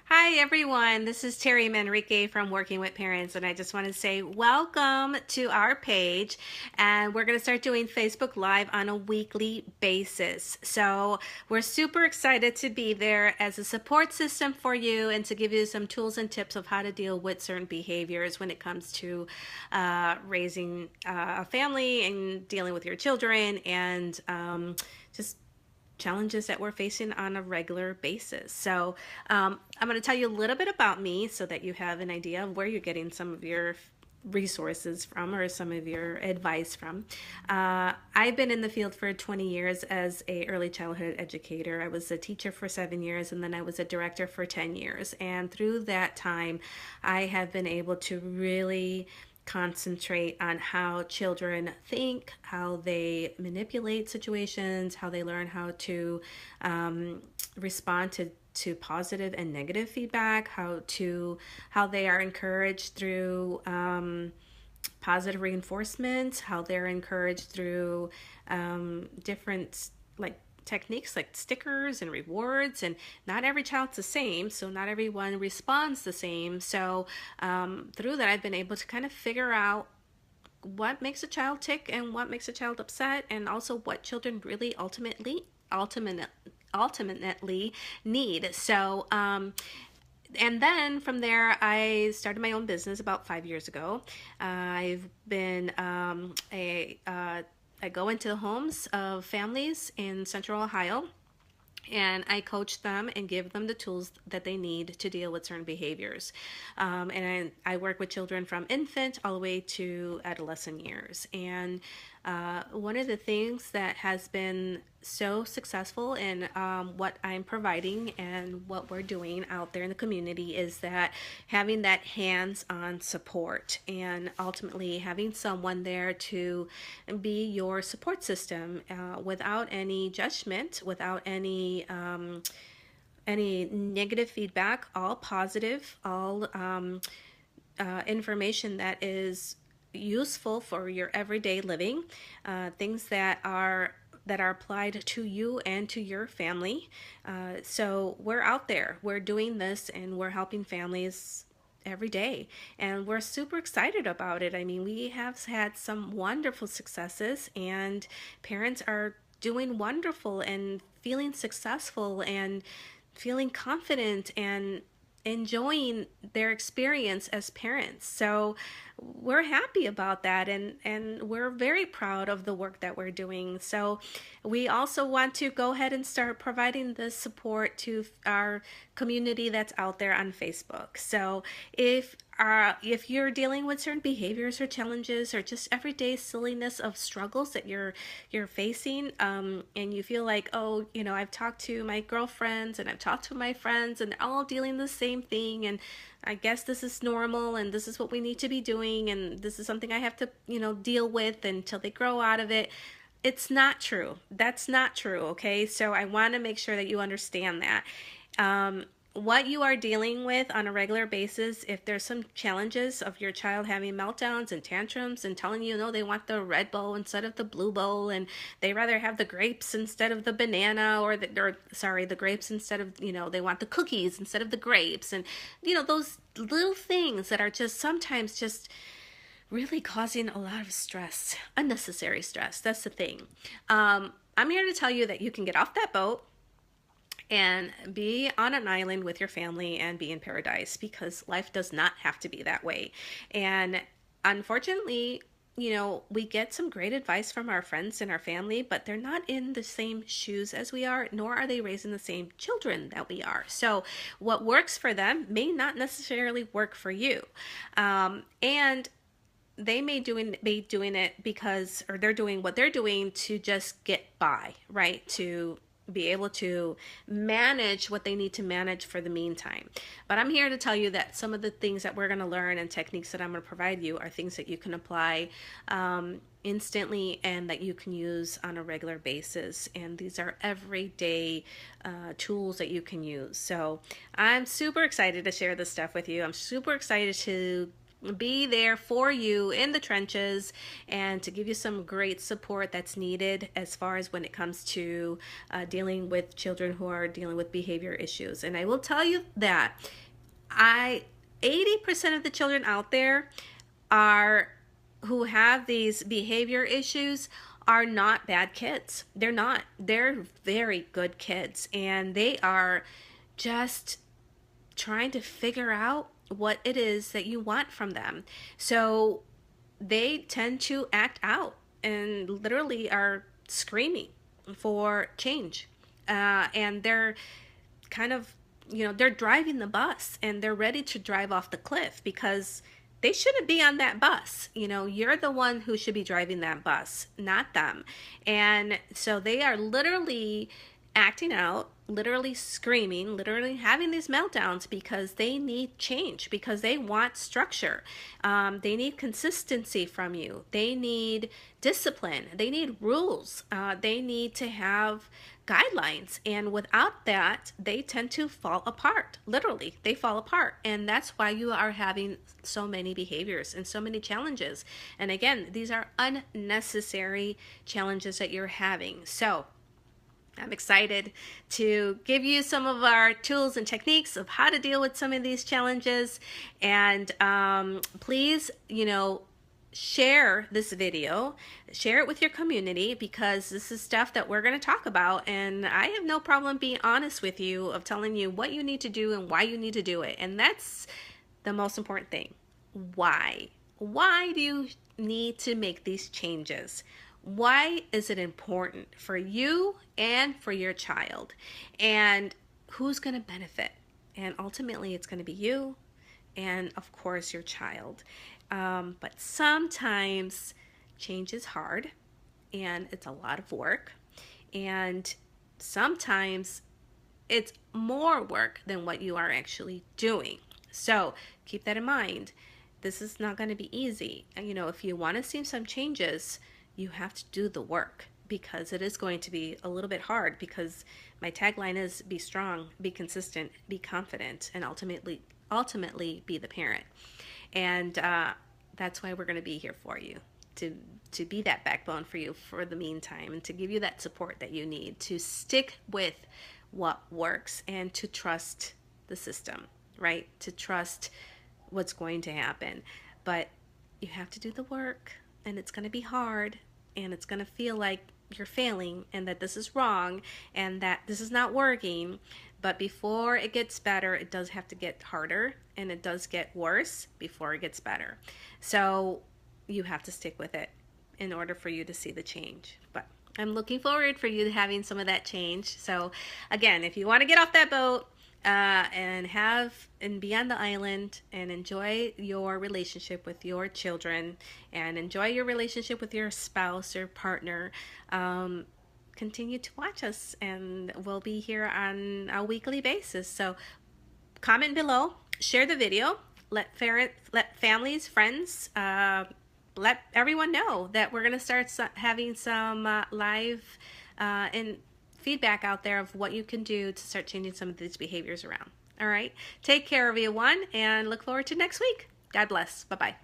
Hi everyone, this is Terry Manrique from Working with Parents, and I just want to say welcome to our page. And we're going to start doing Facebook Live on a weekly basis. So we're super excited to be there as a support system for you and to give you some tools and tips of how to deal with certain behaviors when it comes to raising a family and dealing with your children and just challenges that we're facing on a regular basis. So, I'm going to tell you a little bit about me so that you have an idea of where you're getting some of your resources from or some of your advice from. I've been in the field for 20 years as a early childhood educator. I was a teacher for 7 years, and then I was a director for 10 years. And through that time, I have been able to really concentrate on how children think, how they manipulate situations, how they learn how to respond to positive and negative feedback, how they are encouraged through positive reinforcement, how they're encouraged through different like techniques like stickers and rewards. And not every child's the same, so not everyone responds the same. So through that, I've been able to kind of figure out what makes a child tick and what makes a child upset, and also what children really ultimately need. So and then from there, I started my own business about 5 years ago. I've been I go into the homes of families in Central Ohio, and I coach them and give them the tools that they need to deal with certain behaviors. And I work with children from infant all the way to adolescent years. And one of the things that has been so successful in what I'm providing and what we're doing out there in the community is that having that hands-on support and ultimately having someone there to be your support system without any judgment, without any negative feedback, all positive, all information that is useful for your everyday living, things that are applied to you and to your family. So we're out there, we're doing this, and we're helping families every day, and we're super excited about it. I mean, we have had some wonderful successes, and parents are doing wonderful and feeling successful and feeling confident and enjoying their experience as parents. So we're happy about that, and we're very proud of the work that we're doing. So we also want to go ahead and start providing this support to our community that's out there on Facebook. So if you're dealing with certain behaviors or challenges or just everyday silliness of struggles that you're facing, and you feel like, oh, I've talked to my girlfriends and I've talked to my friends and they're all dealing the same thing, and I guess this is normal and this is what we need to be doing, and this is something I have to deal with until they grow out of it. It's not true. That's not true. Okay, so I want to make sure that you understand that. What you are dealing with on a regular basis, if there's some challenges of your child having meltdowns and tantrums and telling you, no, they want the red bowl instead of the blue bowl, and they rather have the grapes instead of the banana, the grapes instead of, they want the cookies instead of the grapes, and those little things that are just sometimes just really causing a lot of stress, unnecessary stress. That's the thing. I'm here to tell you that you can get off that boat and be on an island with your family and be in paradise, because life does not have to be that way. And unfortunately, we get some great advice from our friends and our family, but they're not in the same shoes as we are, nor are they raising the same children that we are. So what works for them may not necessarily work for you. And they may be doing it because, or they're doing what they're doing to just get by, right? To be able to manage what they need to manage for the meantime. But I'm here to tell you that some of the things that we're going to learn and techniques that I'm going to provide you are things that you can apply instantly and that you can use on a regular basis. And these are everyday tools that you can use. So I'm super excited to share this stuff with you. I'm super excited to be there for you in the trenches and to give you some great support that's needed as far as when it comes to dealing with children who are dealing with behavior issues. And I will tell you that 80% of the children out there are who have these behavior issues are not bad kids. They're not. They're very good kids, and they are just trying to figure out what it is that you want from them. So they tend to act out and literally are screaming for change. And they're kind of, they're driving the bus and they're ready to drive off the cliff because they shouldn't be on that bus. You're the one who should be driving that bus, not them. And so they are literally acting out, literally screaming, literally having these meltdowns because they need change, because they want structure. They need consistency from you. They need discipline. They need rules. They need to have guidelines. And without that, they tend to fall apart. Literally, they fall apart. And that's why you are having so many behaviors and so many challenges. And again, these are unnecessary challenges that you're having. So I'm excited to give you some of our tools and techniques of how to deal with some of these challenges. And please, share this video, share it with your community, because this is stuff that we're going to talk about. And I have no problem being honest with you of telling you what you need to do and why you need to do it. And that's the most important thing. Why? Why do you need to make these changes? Why is it important for you and for your child? And who's going to benefit? And ultimately, it's going to be you and, of course, your child. But sometimes change is hard and it's a lot of work. And sometimes it's more work than what you are actually doing. So keep that in mind. This is not going to be easy. If you want to see some changes, you have to do the work, because it is going to be a little bit hard, because my tagline is be strong, be consistent, be confident, and ultimately be the parent. And that's why we're going to be here for you, to be that backbone for you for the meantime, and to give you that support that you need to stick with what works and to trust the system, right? To trust what's going to happen. But you have to do the work. And it's going to be hard, and it's going to feel like you're failing and that this is wrong and that this is not working. But before it gets better, it does have to get harder, and it does get worse before it gets better. So you have to stick with it in order for you to see the change. But I'm looking forward for you having some of that change. So again, if you want to get off that boat, and be on the island and enjoy your relationship with your children and enjoy your relationship with your spouse or partner, continue to watch us, and we'll be here on a weekly basis. So comment below, share the video, let families, friends, let everyone know that we're going to start having some live and feedback out there of what you can do to start changing some of these behaviors around. All right. Take care, everyone, and look forward to next week. God bless. Bye-bye.